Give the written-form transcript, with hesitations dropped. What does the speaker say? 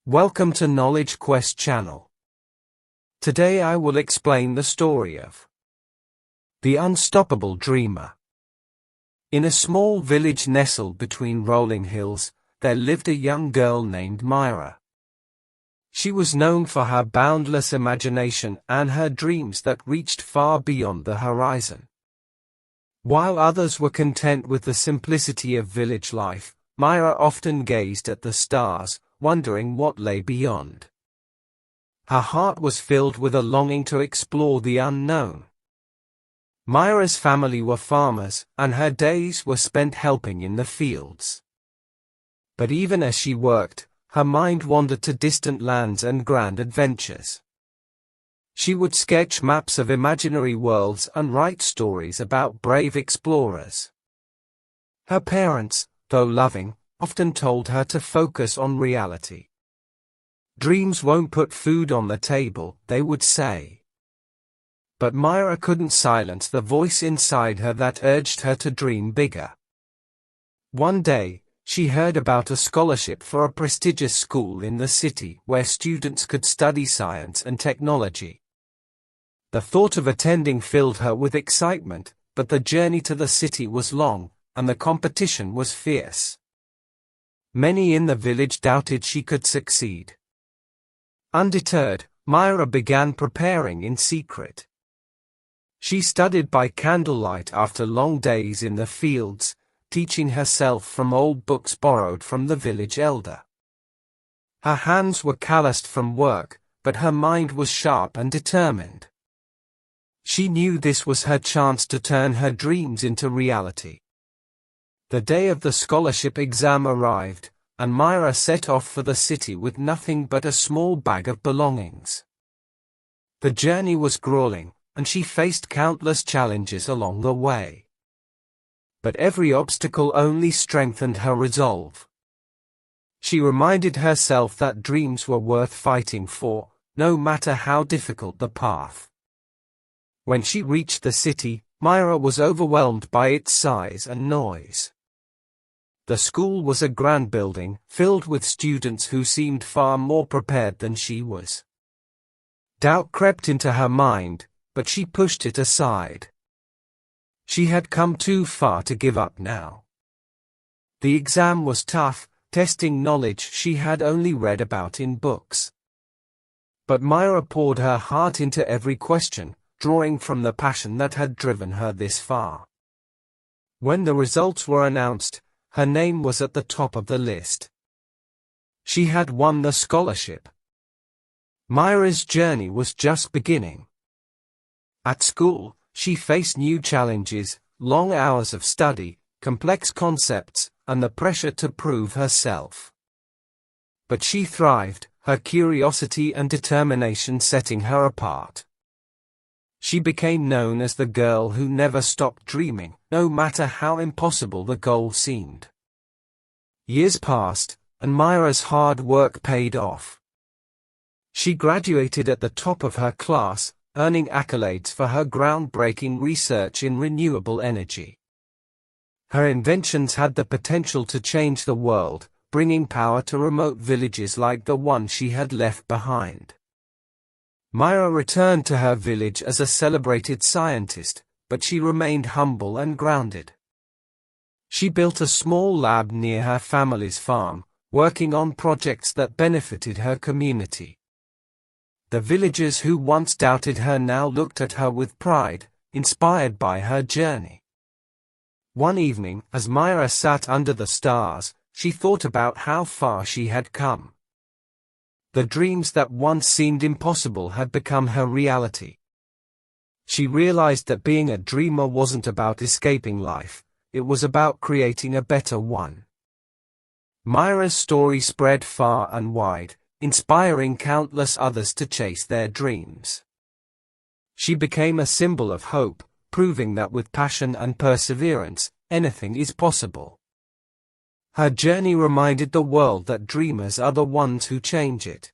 Welcome to Knowledge Quest channel. Today I will explain the story of the unstoppable dreamer. In a small village nestled between rolling hills, there lived a young girl named Myra. She was known for her boundless imagination and her dreams that reached far beyond the horizon. While others were content with the simplicity of village life, Myra often gazed at the stars, wondering what lay beyond. Her heart was filled with a longing to explore the unknown. Myra's family were farmers, and her days were spent helping in the fields. But even as she worked, her mind wandered to distant lands and grand adventures. She would sketch maps of imaginary worlds and write stories about brave explorers. Her parents, though loving, often told her to focus on reality. Dreams won't put food on the table, they would say. But Myra couldn't silence the voice inside her that urged her to dream bigger. One day, she heard about a scholarship for a prestigious school in the city where students could study science and technology. The thought of attending filled her with excitement, but the journey to the city was long, and the competition was fierce. Many in the village doubted she could succeed. Undeterred, Myra began preparing in secret. She studied by candlelight after long days in the fields, teaching herself from old books borrowed from the village elder. Her hands were calloused from work, but her mind was sharp and determined. She knew this was her chance to turn her dreams into reality. The day of the scholarship exam arrived, and Myra set off for the city with nothing but a small bag of belongings. The journey was grueling, and she faced countless challenges along the way. But every obstacle only strengthened her resolve. She reminded herself that dreams were worth fighting for, no matter how difficult the path. When she reached the city, Myra was overwhelmed by its size and noise. The school was a grand building, filled with students who seemed far more prepared than she was. Doubt crept into her mind, but she pushed it aside. She had come too far to give up now. The exam was tough, testing knowledge she had only read about in books. But Myra poured her heart into every question, drawing from the passion that had driven her this far. When the results were announced, her name was at the top of the list. She had won the scholarship. Myra's journey was just beginning. At school, she faced new challenges, long hours of study, complex concepts, and the pressure to prove herself. But she thrived, her curiosity and determination setting her apart. She became known as the girl who never stopped dreaming, no matter how impossible the goal seemed. Years passed, and Myra's hard work paid off. She graduated at the top of her class, earning accolades for her groundbreaking research in renewable energy. Her inventions had the potential to change the world, bringing power to remote villages like the one she had left behind. Myra returned to her village as a celebrated scientist, but she remained humble and grounded. She built a small lab near her family's farm, working on projects that benefited her community. The villagers who once doubted her now looked at her with pride, inspired by her journey. One evening, as Myra sat under the stars, she thought about how far she had come. The dreams that once seemed impossible had become her reality. She realized that being a dreamer wasn't about escaping life, it was about creating a better one. Myra's story spread far and wide, inspiring countless others to chase their dreams. She became a symbol of hope, proving that with passion and perseverance, anything is possible. Her journey reminded the world that dreamers are the ones who change it.